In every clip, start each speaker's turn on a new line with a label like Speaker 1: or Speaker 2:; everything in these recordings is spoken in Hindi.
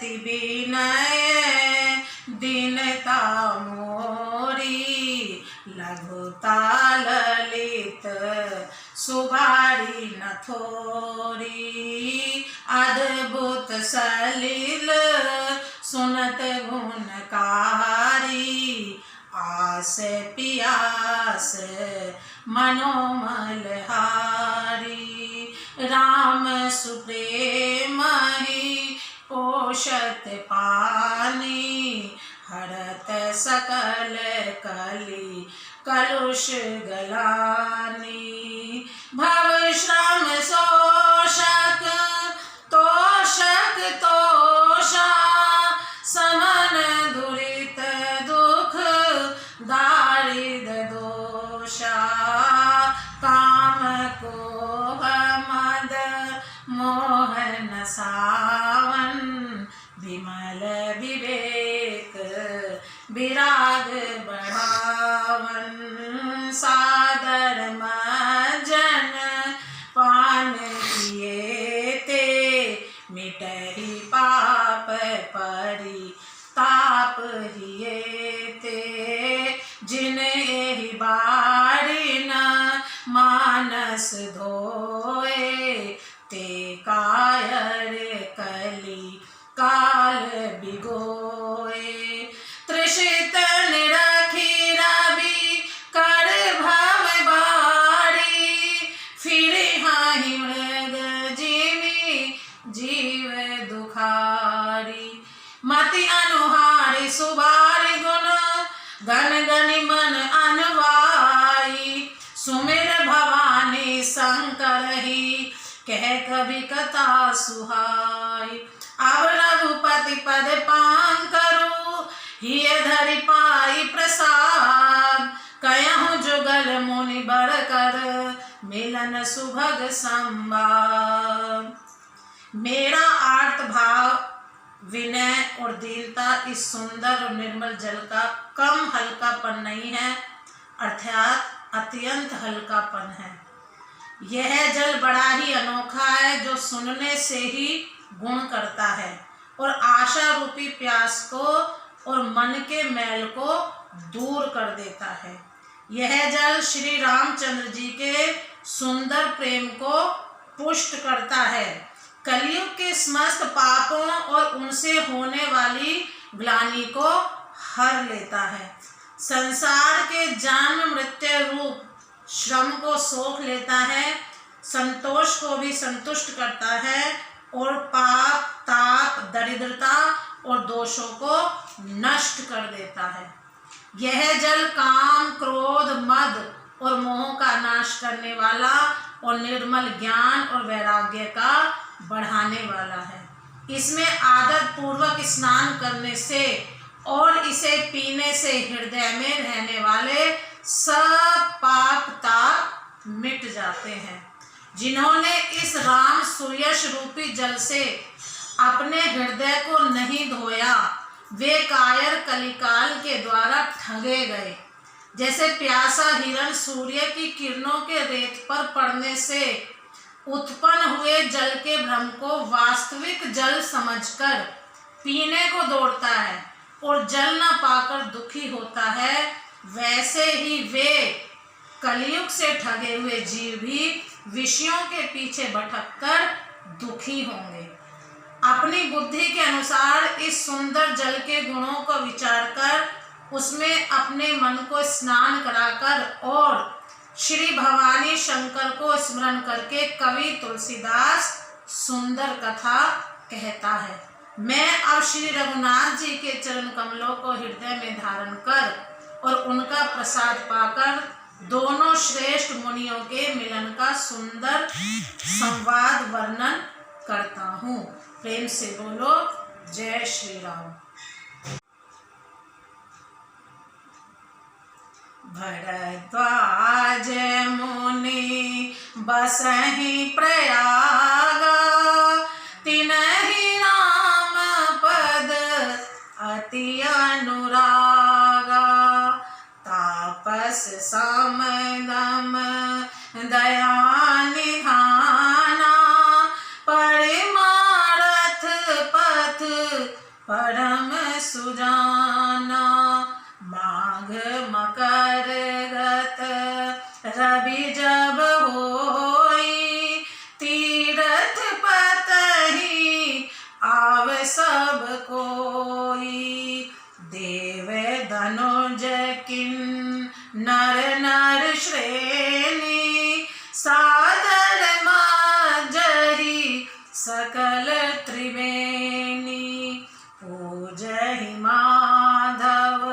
Speaker 1: अति विनय दीनता मोरी, लघुता ललित सुबारी न थोरी। अद्भुत सलिल सुनत गुणकारी, आस पियास मनोमल हारी। राम सुप्रेम ही पोषत पानी, हरत सकल कली कलुष गलानी। भव श्रम शोषक तोषक तोषा, समन दुरित दुख दारिद दोषा। काम कोह मद मोहन सावन, विमल विवेक विराग बढ़ावन। सादर मजन पान किए ते, मिटहि पाप परि ताप हिए ते। जिन एहि बारी न मानस धोए, ते कायर कली काल बिगोए। तृषित निरखी रवि कर भव बारी, फिरि हाहि मृग जीवी जीव दुखारी। मति अनुहारी सुबारी गुण, गण गनि मन अनवाई। सुमिर भवानी शंकर ही, कह कवि कथा सुहाई। अब रघुपति पद पांकरु, हिय धरि पाई प्रसाद। कयहु जुगल मुनि बर कर, मिलन सुभग संवाद। मेरा आर्त भाव विनय और दीनता इस सुंदर और निर्मल जल का कम हल्कापन नहीं है, अर्थात अत्यंत हल्कापन है। यह जल बड़ा ही अनोखा है, जो सुनने से ही गुण करता है और आशा रूपी प्यास को और मन के मैल को दूर कर देता है। यह जल श्री रामचंद्र जी के सुंदर प्रेम को पुष्ट करता है, कलयुग के समस्त पापों और उनसे होने वाली ग्लानि को हर लेता है, संसार के जन्म मृत्यु रूप श्रम को सोख लेता है, संतोष को भी संतुष्ट करता है और पाप ताप दरिद्रता और दोषों को नष्ट कर देता है। यह जल काम क्रोध मद और मोह का नाश करने वाला और निर्मल ज्ञान और वैराग्य का बढ़ाने वाला है। इसमें आदत पूर्वक स्नान करने से और इसे पीने से हृदय में रहने वाले सब पाप ताप मिट जाते हैं। जिन्होंने इस राम सुयश रूपी जल से अपने हृदय को नहीं धोया, वे कायर कलिकाल के द्वारा ठगे गए। जैसे प्यासा हिरण सूर्य की किरणों के रेत पर पड़ने से उत्पन्न हुए जल के भ्रम को वास्तविक जल समझकर पीने को दौड़ता है और जल न पाकर दुखी होता है, वैसे ही वे कलयुग से ठगे हुए जीव भी विषयों के पीछे भटककर दुखी होंगे। अपनी बुद्धि के अनुसार इस सुंदर जल के गुणों को विचार कर उसमें अपने मन को स्नान कराकर और श्री भवानी शंकर को स्मरण करके कवि तुलसीदास सुंदर कथा कहता है। मैं अब श्री रघुनाथ जी के चरण कमलों को हृदय में धारण कर और उनका प्रसाद पाकर दोनों श्रेष्ठ मुनियों के मिलन का सुंदर संवाद वर्णन करता हूँ। प्रेम से बोलो जय श्री राम। भरद्वाज मुनि बसहि प्रयागा, तिनहि नाम पद अति अनुरागा। तापस समदम दया निधाना, परमारथ पथ पथ परम सुजाना। माघ मकर गत रवि जब होई, तीरथ पतहि आव सब कोई। देव धनुज किन्नर नर श्रेणी, सादर मांजहि सकल त्रिवेणी। पूजहि माधव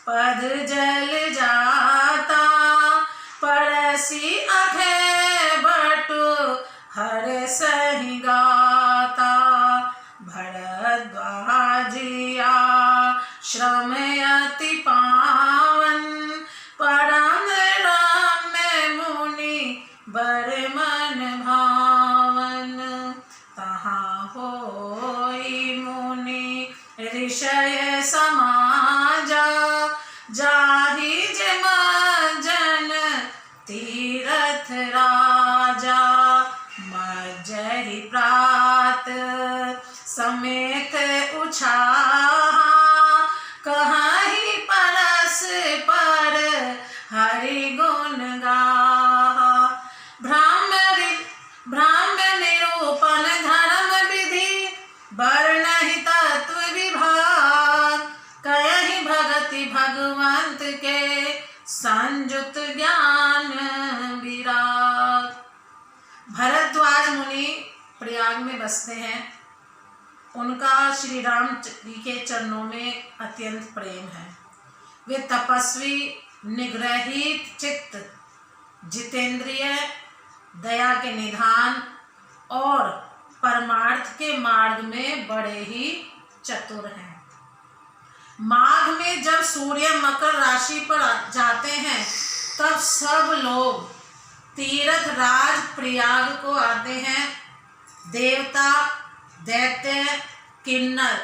Speaker 1: पद जल जाता, परसि अभय बटु हरसहि गाता। भरद्वाजिया श्रम अति पावन, परम रम्य मुनि बर मन भावन। तहाँ होई मुनि ऋषय समाजा, जाहि जन तीरथ राजा। मज्जरि प्रात समेत उछाहा, कहीं परस पर हरि गुण गाहा। ब्राह्म्य निरूपण धर्म विधि, वर्णहि तत्व विभाग। कहि भगति भगवंत के, संयुत ज्ञान विराग। भरद्वाज मुनि प्रयाग में बसते हैं। उनका श्री राम जी के चरणों में अत्यंत प्रेम है। वे तपस्वी, निग्रहित चित्त, जितेंद्रिय, दया के निधान और परमार्थ के मार्ग में बड़े ही चतुर हैं। माघ में जब सूर्य मकर राशि पर जाते हैं, तब सब लोग तीर्थ राज प्रयाग को आते हैं। देवता, दैत्य, किन्नर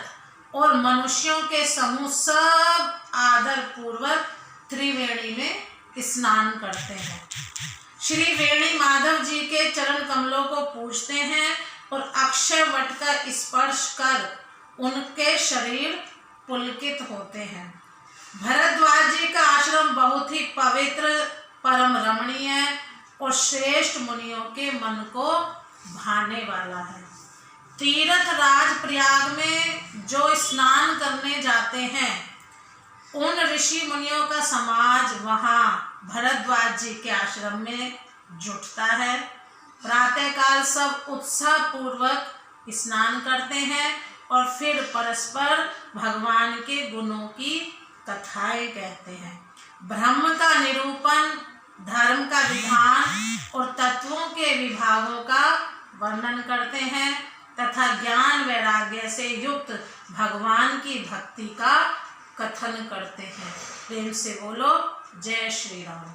Speaker 1: और मनुष्यों के समूह सब आदर पूर्वक त्रिवेणी में स्नान करते हैं। श्री वेणी माधव जी के चरण कमलों को पूजते हैं और अक्षय वट का स्पर्श कर उनके शरीर पुलकित होते हैं। भरद्वाज जी का आश्रम बहुत ही पवित्र, परम रमणीय और श्रेष्ठ मुनियों के मन को भाने वाला है। तीर्थ राज प्रयाग में जो स्नान करने जाते हैं, उन ऋषि मुनियों का समाज वहाँ भरद्वाज जी के आश्रम में जुटता है। प्रातःकाल सब उत्साह पूर्वक स्नान करते हैं और फिर परस्पर भगवान के गुणों की कथाएं कहते हैं। ब्रह्म का निरूपण, धर्म का विधान और तत्वों के विभागों का वर्णन करते हैं तथा ज्ञान वैराग्य से युक्त भगवान की भक्ति का कथन करते हैं। प्रेम से बोलो जय श्री राम।